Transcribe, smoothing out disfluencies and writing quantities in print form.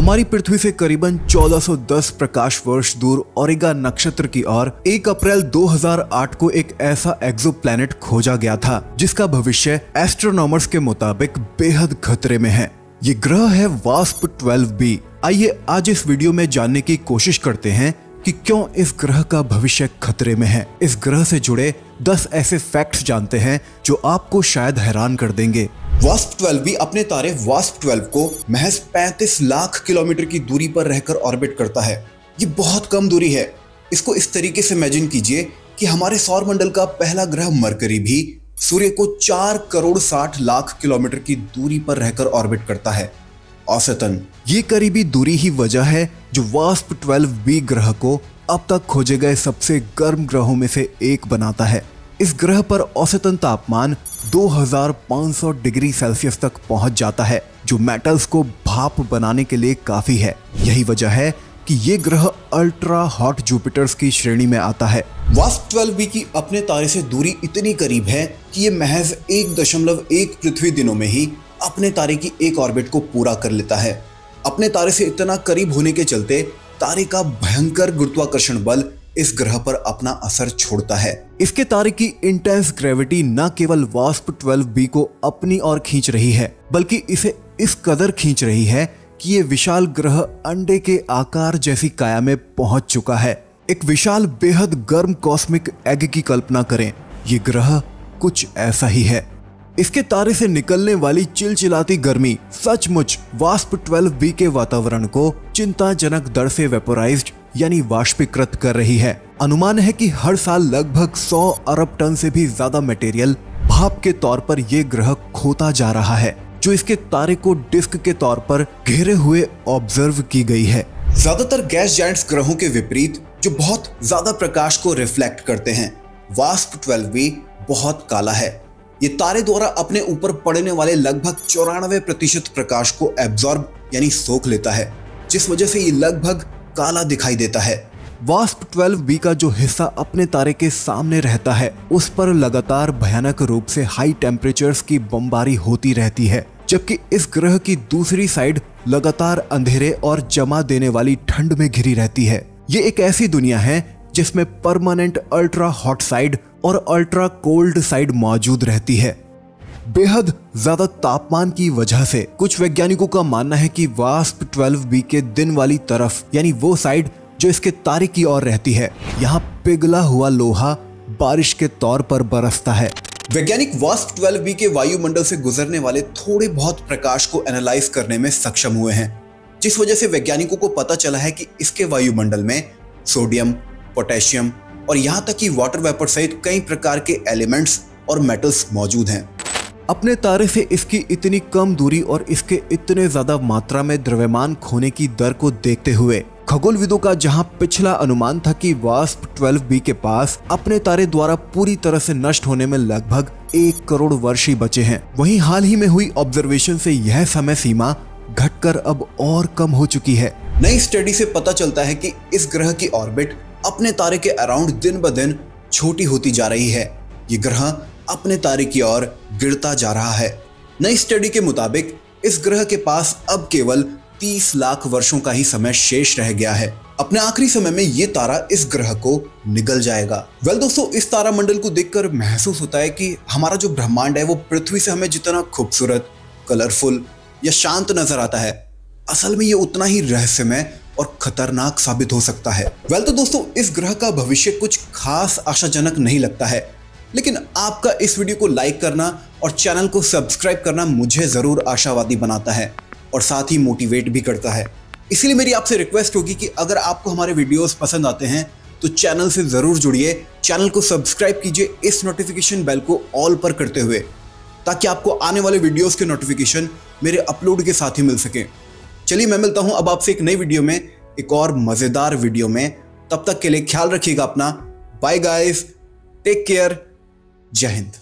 हमारी पृथ्वी से करीबन 1410 प्रकाश वर्ष दूर ओरिगा नक्षत्र की ओर 1 अप्रैल 2008 को एक ऐसा एक्सोप्लैनेट खोजा गया था जिसका भविष्य एस्ट्रोनॉमर्स के मुताबिक बेहद खतरे में है। ये ग्रह है वास्प 12b। आइए आज इस वीडियो में जानने की कोशिश करते हैं कि क्यों इस ग्रह का भविष्य खतरे में है। इस ग्रह से जुड़े 10 ऐसे फैक्ट्स जानते हैं जो आपको शायद हैरान कर देंगे। वास्प 12b अपने तारे वास्प 12 को महज 35 लाख किलोमीटर की दूरी पर रहकर ऑर्बिट करता है। ये बहुत कम दूरी है। इसको इस तरीके से इमेजिन कीजिए कि हमारे सौर मंडल का पहला ग्रह मरकरी भी सूर्य को 4 करोड़ 60 लाख किलोमीटर की दूरी पर रहकर ऑर्बिट करता है औसतन। ये करीबी दूरी ही वजह है जो वास्प 12b ग्रह को अब तक खोजे गए सबसे गर्म ग्रहों में से एक बनाता है। इस ग्रह पर औसतन तापमान 2500 डिग्री सेल्सियस तक पहुंच जाता है, जो मेटल्स को भाप बनाने के लिए काफी है। यही वजह है कि ये ग्रह अल्ट्रा हॉट जुपिटर्स की श्रेणी में आता है। वास्प 12b की अपने तारे से दूरी इतनी करीब है कि ये महज 1.1 पृथ्वी दिनों में ही अपने तारे की एक ऑर्बिट को पूरा कर लेता है। अपने तारे से इतना करीब होने के चलते तारे का भयंकर गुरुत्वाकर्षण बल इस ग्रह पर अपना असर छोड़ता है। इसके तारे की इंटेंस ग्रेविटी न केवल वास्प 12b को अपनी ओर खींच रही है, बल्कि इसे इस कदर खींच रही है कि ये विशाल ग्रह अंडे के आकार जैसी काया में पहुंच चुका है। एक विशाल बेहद गर्म कॉस्मिक एग की कल्पना करें। ये ग्रह कुछ ऐसा ही है। इसके तारे से निकलने वाली चिलचिलाती गर्मी सचमुच वास्प 12b के वातावरण को चिंताजनक दर से वेपोराइज्ड यानी वाष्पीकृत कर रही है। अनुमान है कि हर साल लगभग 100 अरब टन से भी ज्यादा मटेरियल भाप के तौर पर यह ग्रह खोता जा रहा है, जो इसके तारे को डिस्क के तौर पर घेरे हुए ऑब्जर्व की गई है। ज्यादातर गैस जायंट्स ग्रहों के विपरीत जो बहुत ज्यादा प्रकाश को रिफ्लेक्ट करते हैं, वास्प 12b बहुत काला है। ये तारे द्वारा अपने ऊपर पड़ने वाले लगभग 94% प्रकाश को एब्जॉर्ब यानी सोख लेता है, जिस वजह से ये लगभग काला दिखाई देता है। वास्प 12b का जो हिस्सा अपने तारे के सामने रहता है, उस पर लगातार भयानक रूप से हाई टेम्परेचर्स की बमबारी होती रहती है, जबकि इस ग्रह की दूसरी साइड लगातार अंधेरे और जमा देने वाली ठंड में घिरी रहती है। ये एक ऐसी दुनिया है जिसमें परमानेंट अल्ट्रा हॉट साइड और अल्ट्रा कोल्ड साइड मौजूद रहती है। बेहद ज्यादा तापमान की वजह से कुछ वैज्ञानिकों का मानना है कि वास्प 12b के दिन वाली तरफ यानी वो साइड जो इसके तारे की ओर रहती है, यहाँ पिघला हुआ लोहा बारिश के तौर पर बरसता है। वैज्ञानिक वास्प 12b के वायुमंडल से गुजरने वाले थोड़े बहुत प्रकाश को एनालाइज करने में सक्षम हुए हैं, जिस वजह से वैज्ञानिकों को पता चला है कि इसके वायुमंडल में सोडियम, पोटेशियम और यहाँ तक कि वाटर वेपर सहित कई प्रकार के एलिमेंट्स और मेटल्स मौजूद हैं। अपने तारे से इसकी इतनी कम दूरी और इसके इतने ज्यादा मात्रा में द्रव्यमान खोने की दर को देखते हुए खगोलविदों का जहां पिछला अनुमान था कि वास्प 12b के पास अपने तारे द्वारा पूरी तरह से नष्ट होने में लगभग 1 करोड़ वर्ष ही बचे हैं, वहीं हाल ही में हुई ऑब्जर्वेशन से यह समय सीमा घटकर अब और कम हो चुकी है। नई स्टडी से पता चलता है कि इस ग्रह की ऑर्बिट अपने तारे के अराउंड दिन ब दिन छोटी होती जा रही है। ये ग्रह अपने तारे की ओर गिरता जा रहा है। नई स्टडी के मुताबिक इस ग्रह के पास अब केवल 30 लाख वर्षों का ही समय शेष रह गया है। अपने आखिरी समय में ये तारा इस ग्रह को निगल जाएगा। दोस्तों, इस तारा मंडल को देखकर महसूस होता है कि हमारा जो ब्रह्मांड है वो पृथ्वी से हमें जितना खूबसूरत, कलरफुल या शांत नजर आता है, असल में ये उतना ही रहस्यमय और खतरनाक साबित हो सकता है। तो दोस्तों, इस ग्रह का भविष्य कुछ खास आशाजनक नहीं लगता है, लेकिन आपका इस वीडियो को लाइक करना और चैनल को सब्सक्राइब करना मुझे जरूर आशावादी बनाता है और साथ ही मोटिवेट भी करता है। इसलिए मेरी आपसे रिक्वेस्ट होगी कि अगर आपको हमारे वीडियोस पसंद आते हैं तो चैनल से जरूर जुड़िए, चैनल को सब्सक्राइब कीजिए इस नोटिफिकेशन बेल को ऑल पर करते हुए, ताकि आपको आने वाले वीडियोस के नोटिफिकेशन मेरे अपलोड के साथ ही मिल सके। चलिए, मैं मिलता हूं अब आपसे एक नई वीडियो में, एक और मजेदार वीडियो में। तब तक के लिए ख्याल रखिएगा अपना। बाय गाइस, टेक केयर, जय हिंद।